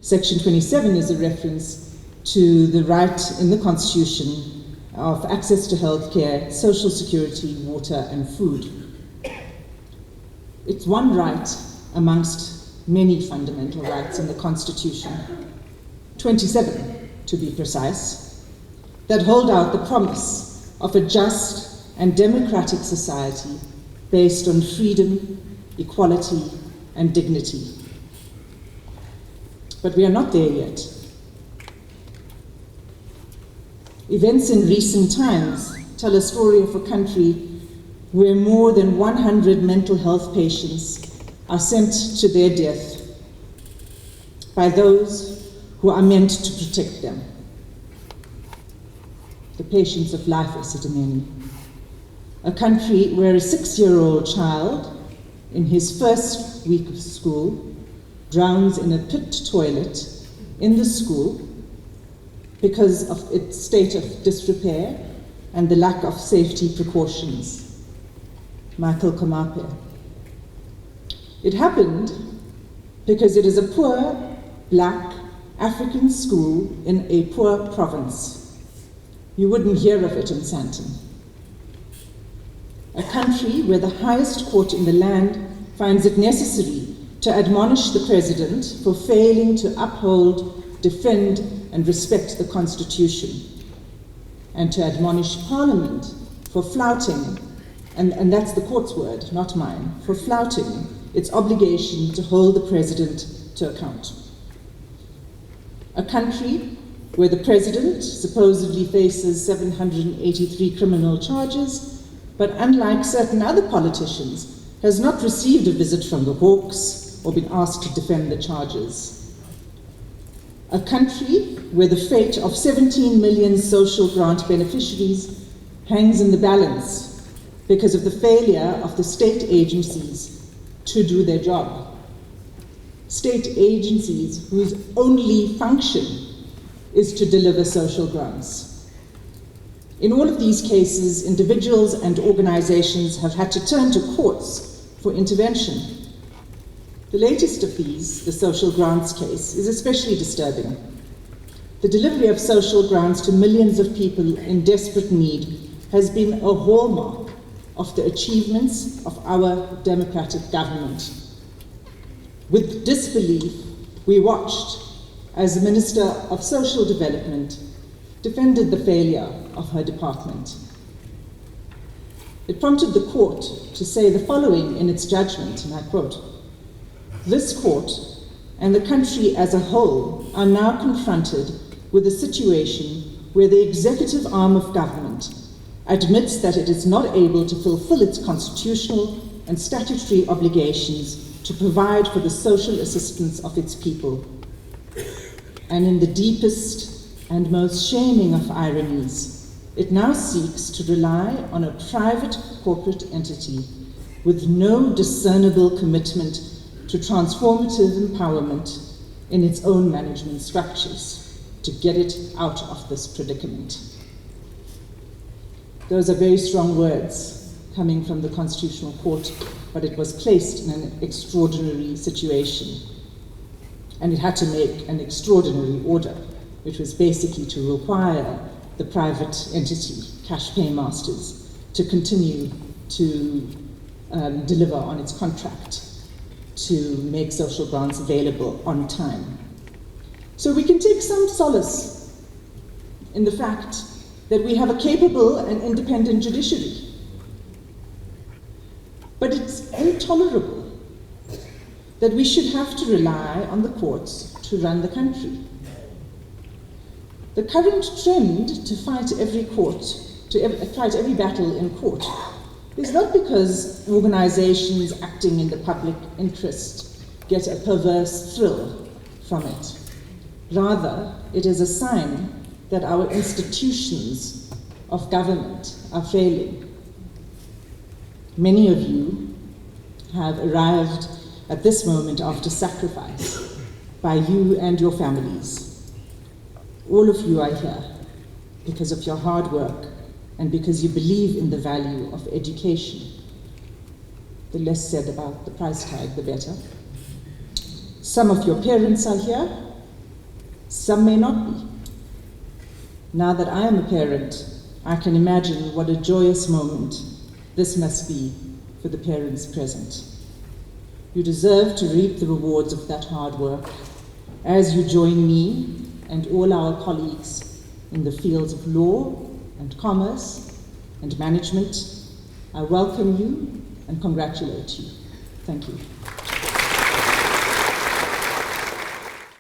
Section 27 is a reference to the right in the Constitution of access to healthcare, social security, water, and food. It's one right amongst many fundamental rights in the Constitution, 27 to be precise, that hold out the promise of a just and democratic society based on freedom, equality, and dignity. But we are not there yet. Events in recent times tell a story of a country where more than 100 mental health patients are sent to their death by those who are meant to protect them. The patients of life Esidimeni. A country where a 6-year-old child in his first week of school drowns in a pit toilet in the school because of its state of disrepair and the lack of safety precautions. Michael Komape. It happened because it is a poor, black, African school in a poor province. You wouldn't hear of it in Sandton. A country where the highest court in the land finds it necessary to admonish the president for failing to uphold, defend, and respect the Constitution, and to admonish Parliament for flouting, and that's the court's word, not mine, for flouting its obligation to hold the president to account. A country where the president supposedly faces 783 criminal charges, but unlike certain other politicians, has not received a visit from the Hawks or been asked to defend the charges. A country where the fate of 17 million social grant beneficiaries hangs in the balance because of the failure of the state agencies to do their job. State agencies whose only function is to deliver social grants. In all of these cases, individuals and organizations have had to turn to courts for intervention. The latest of these, the social grants case, is especially disturbing. The delivery of social grants to millions of people in desperate need has been a hallmark of the achievements of our democratic government. With disbelief, we watched as the Minister of Social Development defended the failure of her department. It prompted the court to say the following in its judgment, and I quote, "This court and the country as a whole are now confronted with a situation where the executive arm of government admits that it is not able to fulfill its constitutional and statutory obligations to provide for the social assistance of its people. And in the deepest and most shaming of ironies, it now seeks to rely on a private corporate entity with no discernible commitment to transformative empowerment in its own management structures to get it out of this predicament." Those are very strong words coming from the Constitutional Court, but it was placed in an extraordinary situation. And it had to make an extraordinary order, which was basically to require the private entity, Cash Paymasters, to continue to deliver on its contract to make social grants available on time. So we can take some solace in the fact that we have a capable and independent judiciary. But it's intolerable that we should have to rely on the courts to run the country. The current trend to fight every battle in court is not because organizations acting in the public interest get a perverse thrill from it. Rather, it is a sign that our institutions of government are failing. Many of you have arrived at this moment after sacrifice by you and your families. All of you are here because of your hard work and because you believe in the value of education. The less said about the price tag, the better. Some of your parents are here Some may not be. Now that I am a parent, I can imagine what a joyous moment this must be for the parents present. You deserve to reap the rewards of that hard work as you join me and all our colleagues in the fields of law and commerce and management. I welcome you and congratulate you. Thank you.